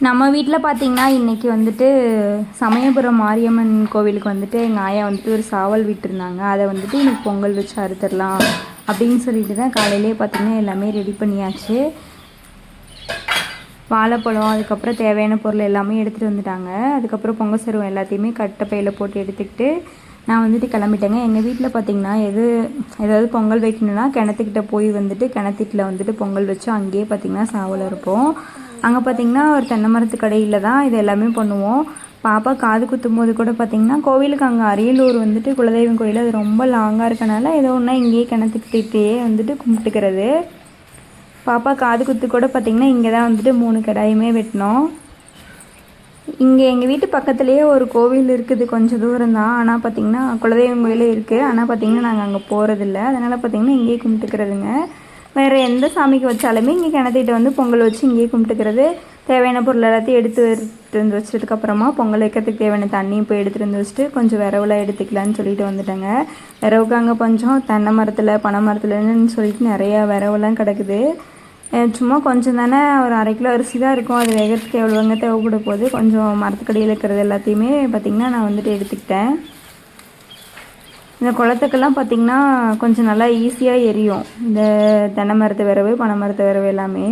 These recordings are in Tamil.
நம்ம வீட்டில் பார்த்திங்கன்னா இன்றைக்கி வந்துட்டு சமயபுரம் மாரியம்மன் கோவிலுக்கு வந்துட்டு எங்கள் ஆயா வந்துட்டு ஒரு சாவல் விட்டுருந்தாங்க. அதை வந்துட்டு இன்றைக்கி பொங்கல் வச்சு அறுத்துடலாம் அப்படின்னு சொல்லிட்டு தான் காலையிலே பார்த்திங்கன்னா எல்லாமே ரெடி பண்ணியாச்சு. வாழைப்பழம், அதுக்கப்புறம் தேவையான பொருள் எல்லாமே எடுத்துகிட்டு வந்துட்டாங்க. அதுக்கப்புறம் பொங்கல் சருவம் எல்லாத்தையுமே கட்டப்பையில் போட்டு எடுத்துக்கிட்டு நான் வந்துட்டு கிளம்பிட்டேங்க. எங்கள் வீட்டில் பார்த்திங்கன்னா ஏதாவது பொங்கல் வைக்கணுன்னா கிணத்துக்கிட்ட போய் வந்துட்டு கிணத்துக்கிட்ட வந்துட்டு பொங்கல் வச்சு அங்கேயே பார்த்திங்கன்னா சாவல் இருப்போம். அங்கே பார்த்திங்கன்னா ஒரு தென்னை மரத்து கடையில் தான் இது எல்லாமே பண்ணுவோம். பாப்பா காது குத்தும் போது கூட பார்த்திங்கன்னா கோவிலுக்கு அங்கே அரியலூர் வந்துட்டு குலதெய்வம் கோயில் அது ரொம்ப லாங்காக இருக்கனால ஏதோ ஒன்றா இங்கேயே கிணத்துக்கிட்டே வந்துட்டு கும்பிட்டுக்கிறது. பாப்பா காது குத்து கூட பார்த்திங்கன்னா இங்கே தான் வந்துட்டு 3 கடாயுமே வெட்டினோம். இங்கே எங்கள் வீட்டு பக்கத்துலேயே ஒரு கோவில் இருக்குது, கொஞ்சம் தூரம் தான். ஆனால் பார்த்திங்கன்னா குலதெய்வம் கோயிலே இருக்குது. ஆனால் பார்த்திங்கன்னா நாங்கள் அங்கே போகிறதில்ல. அதனால் பார்த்திங்கன்னா இங்கேயே கும்பிட்டுக்கிறதுங்க. வேறு எந்த சாமிக்கு வச்சாலுமே இங்கே கிணத்திட்டு வந்து பொங்கல் வச்சு இங்கேயே கும்பிட்டுக்கிறது. தேவையான பொருள் எல்லாத்தையும் எடுத்துகிட்டு வந்து வச்சதுக்கப்புறமா பொங்கல் வைக்கிறதுக்கு தேவையான தண்ணியும் போய் எடுத்துகிட்டு வந்து வச்சுட்டு கொஞ்சம் விரவுலாம் எடுத்துக்கலான்னு சொல்லிட்டு வந்துட்டேங்க. விரவுக்கு அங்கே கொஞ்சம் தென்னை மரத்தில் பனை மரத்துலன்னு சொல்லிட்டு நிறையா விரவுலாம் கிடக்குது. சும்மா கொஞ்சம் தானே, ஒரு 1/2 கிலோ அரிசி தான் இருக்கும். அது வேகிறதுக்கு எவ்வளோங்க தேவைப்பட போகுது. கொஞ்சம் மரத்துக்கடியில் இருக்கிறது எல்லாத்தையுமே பார்த்திங்கன்னா நான் வந்துட்டு எடுத்துக்கிட்டேன். இந்த குளத்துக்கெல்லாம் பார்த்திங்கன்னா கொஞ்சம் நல்லா ஈஸியாக எரியும் இந்த தென்னை மரத்து விரவு, பனை மரத்து விரவு எல்லாமே.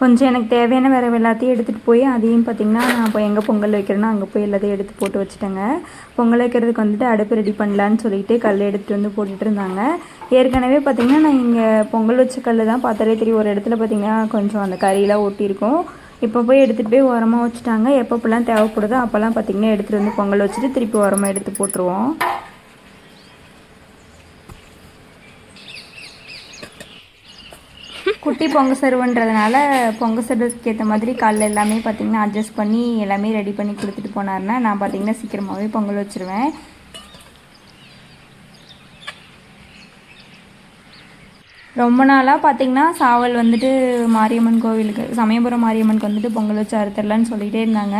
கொஞ்சம் எனக்கு தேவையான விரவு எல்லாத்தையும் எடுத்துகிட்டு போய் அதையும் பார்த்திங்கன்னா நான் இப்போ எங்கே பொங்கல் வைக்கிறேன்னா அங்கே போய் எல்லாத்தையும் எடுத்து போட்டு வச்சுட்டேங்க. பொங்கல் வைக்கிறதுக்கு வந்துட்டு அடுப்பு ரெடி பண்ணலான்னு சொல்லிட்டு கல் எடுத்துகிட்டு வந்து போட்டுட்டு இருந்தாங்க. ஏற்கனவே பார்த்திங்கன்னா நான் இங்கே பொங்கல் வச்ச கல் தான் பார்த்தாலே தெரியும். ஒரு இடத்துல பார்த்திங்கன்னா கொஞ்சம் அந்த கறியெல்லாம் ஒட்டியிருக்கும். இப்போ போய் எடுத்துகிட்டு போய் உரமாக வச்சுட்டாங்க. எப்பப்பெல்லாம் தேவைப்படுதோ அப்போல்லாம் பார்த்திங்கன்னா எடுத்துகிட்டு வந்து பொங்கல் வச்சுட்டு திருப்பி உரமாக எடுத்து போட்டுருவோம். குட்டி பொங்கல் சருவன்றதுனால பொங்கல் சருவத்துக்கு ஏற்ற மாதிரி காலைல எல்லாமே பார்த்திங்கன்னா அட்ஜஸ்ட் பண்ணி எல்லாமே ரெடி பண்ணி கொடுத்துட்டு போனார்னா நான் பார்த்திங்கன்னா சீக்கிரமாகவே பொங்கல் வச்சுருவேன். ரொம்ப நாளாக பார்த்திங்கன்னா சாவல் வந்துட்டு மாரியம்மன் கோவிலுக்கு சமயபுரம் மாரியம்மனுக்கு வந்துட்டு பொங்கல் வச்சு அறுத்தரலான்னு சொல்லிகிட்டே இருந்தாங்க.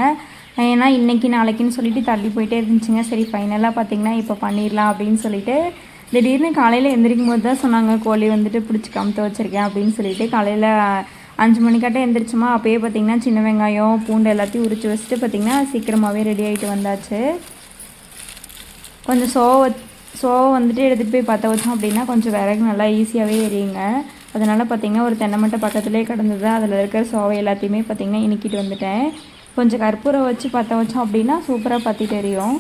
ஏன்னா இன்றைக்கி நாளைக்குன்னு சொல்லிட்டு தள்ளி போயிட்டே இருந்துச்சுங்க. சரி ஃபைனலாக பார்த்திங்கன்னா இப்போ பண்ணிடலாம் அப்படின்னு சொல்லிட்டு திடீர்னு காலையில் எந்திரிக்கும் போது தான் சொன்னாங்க கோழி வந்துட்டு பிடிச்சி கமுத்த வச்சுருக்கேன் அப்படின்னு சொல்லிட்டு. காலையில் 5 மணிக்காட்ட எந்திரிச்சோமா அப்போயே பார்த்திங்கன்னா சின்ன வெங்காயம் பூண்டு எல்லாத்தையும் உரித்து வச்சுட்டு பார்த்திங்கன்னா சீக்கிரமாகவே ரெடி ஆகிட்டு வந்தாச்சு. கொஞ்சம் சோவை வந்துட்டு எடுத்துகிட்டு போய் பற்ற வச்சோம் அப்படின்னா கொஞ்சம் விறகு நல்லா ஈஸியாகவே எரியுங்க. அதனால் பார்த்திங்கன்னா ஒரு தென்னை மட்டை பக்கத்துலேயே கிடந்தது. அதில் இருக்கிற சோவை எல்லாத்தையுமே பார்த்திங்கன்னா இனிக்கிட்டு வந்துட்டேன். கொஞ்சம் கற்பூரம் வச்சு பற்ற வச்சோம் அப்படின்னா சூப்பராக பற்றிட்டு எரியும்.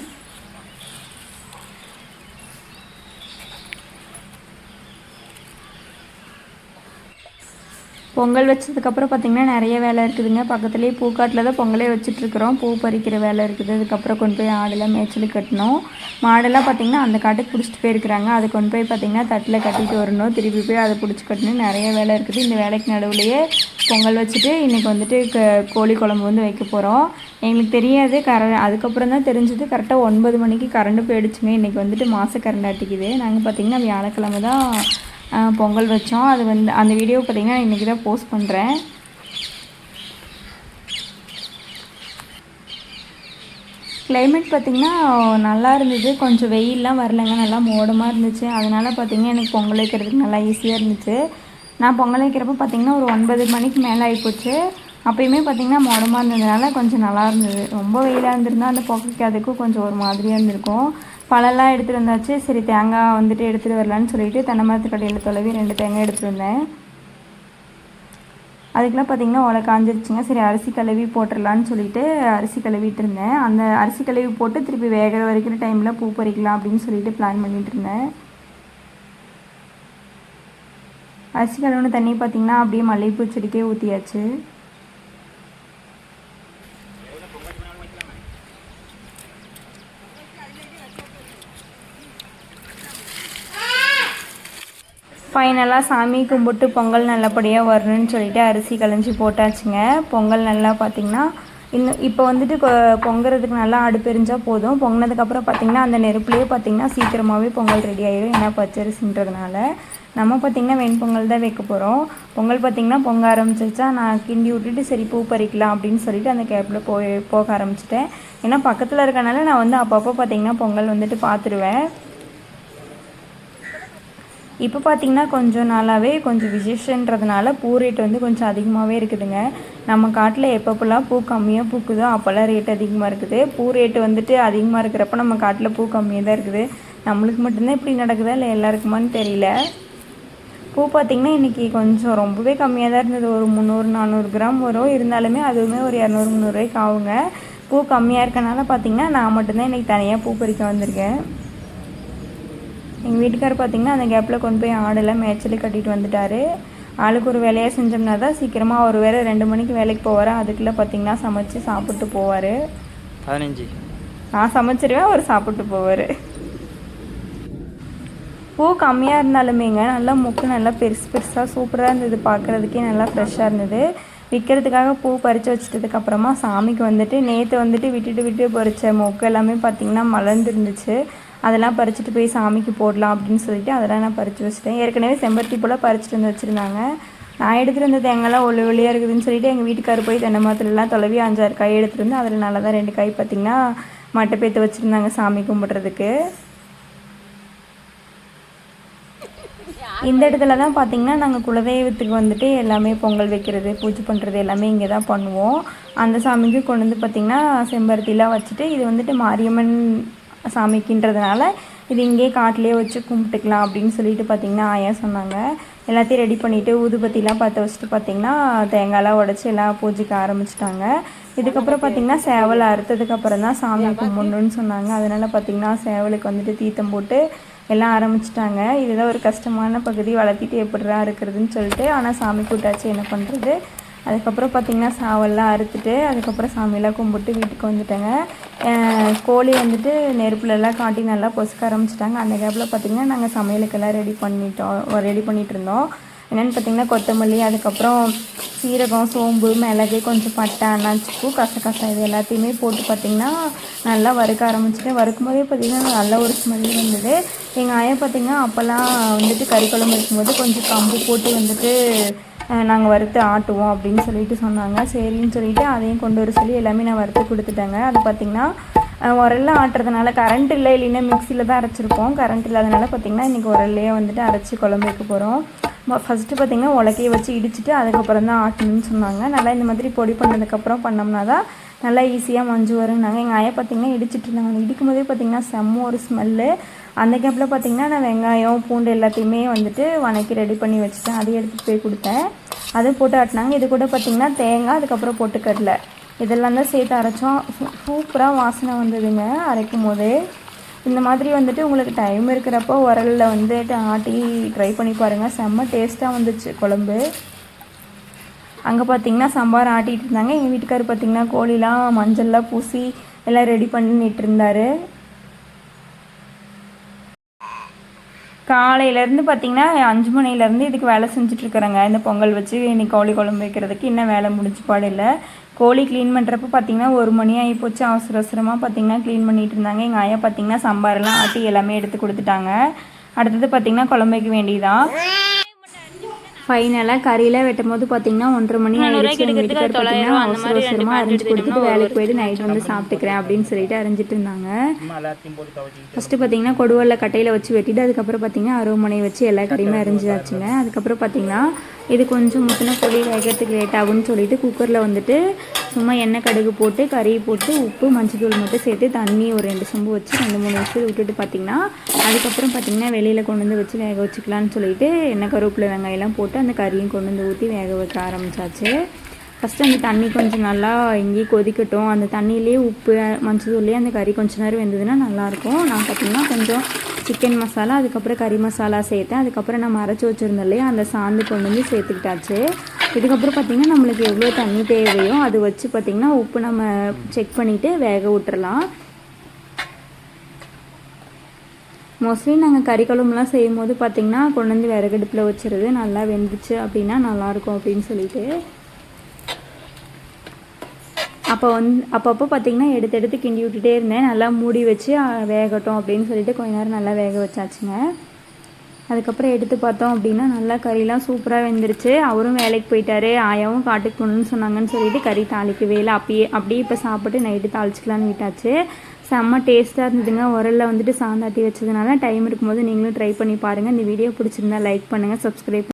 பொங்கல் வச்சதுக்கப்புறம் பார்த்திங்கன்னா நிறைய வேலை இருக்குதுங்க. பக்கத்துலேயே பூக்காட்டில் தான் பொங்கலே வச்சுட்ருக்குறோம். பூ பறிக்கிற வேலை இருக்குது. அதுக்கப்புறம் கொண்டு போய் ஆடெல்லாம் மேய்ச்சலுக்கு கட்டணும். மாடெல்லாம் பார்த்திங்கன்னா அந்த காட்டுக்கு பிடிச்சிட்டு போயிருக்கிறாங்க. அது கொண்டு போய் பார்த்திங்கன்னா தட்டில் கட்டிட்டு வரணும். திருப்பி போய் அதை பிடிச்சி கட்டணும். நிறைய வேலை இருக்குது. இந்த வேலைக்கு நடுவுலையே பொங்கல் வச்சுட்டு இன்றைக்கி வந்துட்டு கோழி குழம்பு வந்து வைக்க போகிறோம். எங்களுக்கு தெரியாது அதுக்கப்புறம் தான் தெரிஞ்சது. கரெக்டாக 9 மணிக்கு கரண்டு போயிடுச்சுங்க. இன்றைக்கி வந்துட்டு மாத கரண்ட் அட்டிக்குது. நாங்கள் பார்த்திங்கன்னா வியாழக்கிழமை தான் பொங்கல் வச்சோம். அது வந்து அந்த வீடியோ பார்த்திங்கன்னா இன்றைக்கி தான் போஸ்ட் பண்ணுறேன். கிளைமேட் பார்த்திங்கன்னா நல்லா இருந்தது. கொஞ்சம் வெயிலெலாம் வரலைங்க, நல்லா மோடமாக இருந்துச்சு. அதனால் பார்த்திங்கன்னா எனக்கு பொங்கல் வைக்கிறதுக்கு நல்லா ஈஸியாக இருந்துச்சு. நான் பொங்கல் வைக்கிறப்ப பார்த்திங்கன்னா ஒரு 9 மணிக்கு மேலே ஆகிப்போச்சு. அப்போயுமே பார்த்திங்கன்னா மோடமாக இருந்ததுனால கொஞ்சம் நல்லா இருந்தது. ரொம்ப வெயிலாக இருந்திருந்தால் அந்த பொகைக்கு அதுக்கும் கொஞ்சம் ஒரு மாதிரியாக இருந்திருக்கும். பழம்லாம் எடுத்துகிட்டு வந்தாச்சு. சரி தேங்காய் வந்துட்டு எடுத்துகிட்டு வரலான்னு சொல்லிட்டு தென்னை மரத்து கடையில் தொலைவி 2 தேங்காய் எடுத்துகிட்டு வந்தேன். அதுக்கெலாம் பார்த்திங்கன்னா ஒலை காஞ்சிருச்சுங்க. சரி அரிசி கழுவி போட்டுடலான்னு சொல்லிட்டு அரிசி கழுவிட்டு இருந்தேன். அந்த அரிசி கழுவி போட்டு திருப்பி வேக வரைக்கிற டைமில் பூ பறிக்கலாம் அப்படின்னு சொல்லிட்டு பிளான் பண்ணிகிட்டு இருந்தேன். அரிசி கழுவுன தண்ணி பார்த்திங்கன்னா அப்படியே மல்லிகைப்பூ செடிக்கே ஊற்றியாச்சு. ஃபைனலாக சாமி கும்பிட்டு பொங்கல் நல்லபடியாக வரணும்னு சொல்லிட்டு அரிசி களைஞ்சி போட்டாச்சுங்க. பொங்கல் நல்லா பார்த்திங்கன்னா இப்போ வந்துட்டு பொங்குறதுக்கு நல்லா அடுப்பெரிஞ்சால் போதும். பொங்கினதுக்கப்புறம் பார்த்திங்கன்னா அந்த நெருப்புலேயே பார்த்திங்கன்னா சீக்கிரமாகவே பொங்கல் ரெடி ஆகிடும். ஏன்னா பச்சரிசின்றதுனால நம்ம பார்த்திங்கன்னா வெண்பொங்கல் தான் வைக்க போகிறோம். பொங்கல் பார்த்திங்கன்னா பொங்க ஆரம்பிச்சிருச்சா நான் கிண்டி விட்டுட்டு சரி பூ பறிக்கலாம் அப்படின்னு சொல்லிட்டு அந்த கேப்பில் போக ஆரம்பிச்சிட்டேன். ஏன்னா பக்கத்தில் இருக்கனால நான் வந்து அப்பப்போ பார்த்திங்கன்னா பொங்கல் வந்துட்டு பார்த்துருவேன். இப்போ பார்த்திங்கன்னா கொஞ்சம் நாளாகவே கொஞ்சம் விசேஷன்றதுனால பூ ரேட் வந்து கொஞ்சம் அதிகமாகவே இருக்குதுங்க. நம்ம காட்டில் எப்பப்போலாம் பூ கம்மியாக பூக்குதோ அப்போல்லாம் ரேட் அதிகமாக இருக்குது. பூ ரேட்டு வந்துட்டு அதிகமாக இருக்கிறப்ப நம்ம காட்டில் பூ கம்மியாக தான் இருக்குது. நம்மளுக்கு மட்டும்தான் இப்படி நடக்குதா இல்லை எல்லாருக்குமான்னு தெரியல. பூ பார்த்திங்கன்னா இன்றைக்கி கொஞ்சம் ரொம்பவே கம்மியாக தான் இருந்தது. ஒரு 300-400 கிராம் வரும். இருந்தாலுமே அதுவுமே ஒரு 200-300 ரூபாய்க்கு ஆகுங்க. பூ கம்மியாக இருக்கனால பார்த்திங்கன்னா நான் மட்டும்தான் இன்றைக்கி தனியாக பூ பறிக்க வந்திருக்கேன். எங்கள் வீட்டுக்காரர் பார்த்திங்கன்னா அந்த கேப்பில் கொண்டு போய் ஆடெல்லாம் மேய்ச்சலி கட்டிட்டு வந்துட்டார். ஆளுக்கு ஒரு வேலையாக செஞ்சோம்னா தான் சீக்கிரமாக ஒரு வேளை 2 மணிக்கு வேலைக்கு போவார். அதுக்குள்ளே பார்த்திங்கன்னா சமைச்சு சாப்பிட்டு போவார். 15 நான் சமைச்சிருவேன், அவர் சாப்பிட்டு போவார். பூ கம்மியாக இருந்தாலுமேங்க நல்லா மொக்கு நல்லா பெருசாக சூப்பராக இருந்தது. பார்க்குறதுக்கே நல்லா ஃப்ரெஷ்ஷாக இருந்தது. விற்கிறதுக்காக பூ பறித்து வச்சிட்டதுக்கப்புறமா சாமிக்கு வந்துட்டு நேற்று வந்துட்டு விட்டு பறித்த மொக்கு எல்லாமே பார்த்திங்கன்னா மலர்ந்துருந்துச்சு. அதெல்லாம் பறிச்சுட்டு போய் சாமிக்கு போடலாம் அப்படின்னு சொல்லிட்டு அதெல்லாம் நான் பறித்து வச்சுட்டேன். ஏற்கனவே செம்பருத்தி பூலாம் பறிச்சுட்டு வந்து வச்சுருந்தாங்க. நான் எடுத்துகிட்டு வந்த தேங்காய்லாம் ஒளியாக இருக்குதுன்னு சொல்லிட்டு எங்கள் வீட்டுக்காரர் போய் தென்னை மரத்துலலாம் தொலைவி 5-6 காய் எடுத்துகிட்டு வந்து அதில் நல்லா தான் 2 காய் பார்த்திங்கன்னா மட்டை பேத்து வச்சுருந்தாங்க சாமி கும்பிட்றதுக்கு. இந்த இடத்துல தான் பார்த்திங்கன்னா நாங்கள் குலதெய்வத்துக்கு வந்துட்டு எல்லாமே பொங்கல் வைக்கிறது, பூஜை பண்ணுறது எல்லாமே இங்கே தான் பண்ணுவோம். அந்த சாமிக்கு கொண்டு வந்து பார்த்திங்கன்னா செம்பருத்திலாம் வச்சுட்டு இது வந்துட்டு மாரியம்மன் சாமிக்குன்றதுனால இது இங்கே காட்டிலே வச்சு கும்பிட்டுக்கலாம் அப்படின்னு சொல்லிட்டு பார்த்திங்கன்னா ஆயா சொன்னாங்க. எல்லாத்தையும் ரெடி பண்ணிவிட்டு ஊதுபத்திலாம் பற்ற வச்சுட்டு பார்த்திங்கன்னா தேங்காயெலாம் உடச்சி எல்லாம் பூஜைக்கு ஆரம்பிச்சிட்டாங்க. இதுக்கப்புறம் பார்த்திங்கன்னா சேவல் அறுத்ததுக்கப்புறம் தான் சாமி கும்பிடணுன்னு சொன்னாங்க. அதனால் பார்த்திங்கன்னா சேவலுக்கு வந்துட்டு தீர்த்தம் போட்டு எல்லாம் ஆரம்பிச்சிட்டாங்க. இதுதான் ஒரு கஷ்டமான பகுதி, வளர்த்திட்டு எப்படிரா இருக்கிறதுன்னு சொல்லிட்டு. ஆனால் சாமி கூட்டாச்சு, என்ன பண்ணுறது. அதுக்கப்புறம் பார்த்திங்கன்னா சாவல்லாம் அறுத்துட்டு அதுக்கப்புறம் சாமியெல்லாம் கும்பிட்டு வீட்டுக்கு வந்துட்டேங்க. கோழி வந்துட்டு நெருப்புலலாம் காட்டி நல்லா பொசுக்க ஆரம்பிச்சிட்டாங்க. அந்த கேப்பில் பார்த்திங்கன்னா நாங்கள் சமையலுக்கெல்லாம் ரெடி பண்ணிகிட்டு இருந்தோம். என்னென்னு பார்த்திங்கன்னா கொத்தமல்லி, அதுக்கப்புறம் சீரகம், சோம்பு, மிளகு, கொஞ்சம் பட்டை, அன்னாச்சிப்பூ, கசகசா இது எல்லாத்தையுமே போட்டு பார்த்திங்கன்னா நல்லா வறுக்க ஆரம்பிச்சிட்டு வறுக்கும் போதே பார்த்திங்கன்னா நல்ல ஒரு ஸ்மெல் வந்தது. எங்கள் ஆயா பார்த்திங்கன்னா அப்போல்லாம் வந்துட்டு கறி குழம்பு வைக்கும்போது கொஞ்சம் கம்பு போட்டு வந்துட்டு நாங்கள் வறுத்து ஆட்டுவோம் அப்படின்னு சொல்லிட்டு சொன்னாங்க. சரின்னு சொல்லிவிட்டு அதையும் கொண்டு வர சொல்லி எல்லாமே நான் வறுத்து கொடுத்துட்டேங்க. அது பார்த்திங்கன்னா உரல்ல ஆட்டுறதுனால கரண்ட் இல்லை, இல்லைன்னா மிக்சியில் தான் அரைச்சிருப்போம். கரண்ட் இல்லாதனால பார்த்திங்கன்னா இன்றைக்கி உரல்லையே வந்துட்டு அரைச்சி குழம்பு வைக்க போகிறோம். ஃபஸ்ட்டு பார்த்திங்கன்னா உலக்கையை வச்சு இடிச்சிட்டு அதுக்கப்புறம் தான் ஆட்டணும்னு சொன்னாங்க. நல்லா இந்த மாதிரி பொடி பண்ணதுக்கப்புறம் பண்ணோம்னா தான் நல்லா ஈஸியாக மஞ்சு வரும்னாங்க. எங்கள் ஆயா பார்த்திங்கன்னா இடிச்சிட்டு இருந்தாங்க. இடிக்கும் போதே பார்த்திங்கன்னா செம்ம ஒரு ஸ்மெல்லு. அந்த கேப்பில் பார்த்திங்கன்னா நான் வெங்காயம், பூண்டு எல்லாத்தையுமே வந்துட்டு வணக்கி ரெடி பண்ணி வச்சுட்டேன். அதை எடுத்துகிட்டு போய் கொடுத்தேன். அதை போட்டு ஆட்டினாங்க. இது கூட பார்த்திங்கன்னா தேங்காய், அதுக்கப்புறம் பொட்டுக்கடலை இதெல்லாம் தான் சேர்த்து அரைச்சோம். சூப்பராக வாசனை வந்ததுங்க அரைக்கும் போதே. இந்த மாதிரி வந்துட்டு உங்களுக்கு டைம் இருக்கிறப்போ உரலில் வந்துட்டு ஆட்டி ட்ரை பண்ணி பாருங்கள். செம்ம டேஸ்ட்டாக வந்துச்சு குழம்பு. அங்கே பார்த்திங்கன்னா சாம்பார் ஆட்டிகிட்டு இருந்தாங்க. எங்கள் வீட்டுக்காரர் பார்த்திங்கன்னா கோழிலாம் மஞ்சள்லாம் பூசி எல்லாம் ரெடி பண்ணிட்டு இருந்தார். காலையிலேருந்து பார்த்திங்கன்னா 5 மணிலேருந்து இதுக்கு வேலை செஞ்சுட்ருக்குறேங்க. இந்த பொங்கல் வச்சு இன்னைக்கு கோழி குழம்பு வைக்கிறதுக்கு இன்னும் வேலை முடிஞ்சு பாடு இல்லை. கோழி க்ளீன் பண்ணுறப்ப பார்த்திங்கன்னா 1 மணி ஆகி போச்சு. அவசரமாக பார்த்திங்கன்னா க்ளீன் பண்ணிகிட்டு இருந்தாங்க. எங்கள் ஆயா பார்த்திங்கன்னா சாம்பாரெல்லாம் ஆட்டி எல்லாமே எடுத்து கொடுத்துட்டாங்க. அடுத்தது பார்த்திங்கன்னா குழம்பு வைக்க வேண்டியதான். ஃபைனலாக கறியெல்லாம் வெட்டும் போது பார்த்திங்கன்னா 1:30 மணி ஆகிடுச்சு. எங்கள் வீட்டுக்காரர் பார்த்திங்கன்னா அவசரமாக அரைஞ்சி கொடுத்துட்டு வேலைக்கு போய்ட்டு நைட் வந்து சாப்பிட்டுக்கிறேன் அப்படின்னு சொல்லிட்டு அரைஞ்சிட்டு இருந்தாங்க. ஃபஸ்ட்டு பார்த்திங்கன்னா கொடுவல்ல கட்டையில் வச்சு வெட்டிட்டு அதுக்கப்புறம் பார்த்திங்கன்னா அருவமனையை வச்சு எல்லா கறியுமே அரைஞ்சாச்சுங்க. அதுக்கப்புறம் பார்த்திங்கன்னா இது கொஞ்சம் முத்தின கோழி வேகிறதுக்கு லேட் ஆகும்னு சொல்லிட்டு குக்கரில் வந்துட்டு சும்மா எண்ணெய் கடுகு போட்டு கறி போட்டு உப்பு மஞ்சள் மட்டும் சேர்த்து தண்ணி ஒரு 2 சொம்பு வச்சு 2-3 நிமிஷம் விட்டுட்டு பார்த்திங்கன்னா அதுக்கப்புறம் பார்த்திங்கன்னா வெளியில் கொண்டு வந்து வச்சு வேக வச்சுக்கலான்னு சொல்லிட்டு எண்ணெய் கருவேப்பிலை வெங்காயம்லாம் போட்டு அந்த கறியும் கொண்டு வந்து ஊற்றி வேக வைக்க ஆரம்பித்தாச்சு. ஃபஸ்ட்டு அந்த தண்ணி கொஞ்சம் நல்லா எங்கேயும் கொதிக்கட்டும். அந்த தண்ணியிலே உப்பு மஞ்சள்லேயே அந்த கறி கொஞ்சம் நேரம் வெந்ததுன்னா நல்லாயிருக்கும். நான் பார்த்திங்கன்னா கொஞ்சம் சிக்கன் மசாலா அதுக்கப்புறம் கறி மசாலா சேர்த்தேன். அதுக்கப்புறம் நம்ம அரைச்சி வச்சுருந்தோம் இல்லையா அந்த சாந்து கொண்டு வந்து சேர்த்துக்கிட்டாச்சு. இதுக்கப்புறம் பார்த்திங்கன்னா நம்மளுக்கு எவ்வளோ தண்ணி தேவையோ அது வச்சு பார்த்திங்கன்னா உப்பு நம்ம செக் பண்ணிவிட்டு வேக விட்டுறலாம். மோஸ்ட்லி நாங்கள் கறி குழம்புலாம் செய்யும் போது பார்த்திங்கன்னா கொண்டு வந்து விறகடுப்பில் வச்சுருது. நல்லா வெந்துச்சு அப்படின்னா நல்லாயிருக்கும் அப்படின்னு சொல்லிட்டு அப்பப்போ பார்த்திங்கன்னா எடுத்து கிண்டி விட்டுட்டே இருந்தேன். நல்லா மூடி வச்சு வேகட்டும் அப்படின்னு சொல்லிட்டு கொஞ்ச நேரம் நல்லா வேக வச்சாச்சுங்க. அதுக்கப்புறம் எடுத்து பார்த்தோம் அப்படின்னா நல்லா கறிலாம் சூப்பராக வெந்துருச்சு. அவரும் வேலைக்கு போயிட்டார். ஆயாவும் காட்டுக்கு போகணுன்னு சொன்னாங்கன்னு சொல்லிட்டு கறி தாளிக்கவே இல்லை. அப்படியே இப்போ சாப்பிட்டு நைட்டு தாளிச்சிக்கலான்னு விட்டாச்சு. செம்ம டேஸ்ட்டாக இருந்ததுங்க. உரலில் வந்துட்டு சாந்தாட்டி வச்சதுனால டைம் இருக்கும்போது நீங்களும் ட்ரை பண்ணி பாருங்கள். இந்த வீடியோ பிடிச்சிருந்தா லைக் பண்ணுங்கள், சப்ஸ்கிரைப்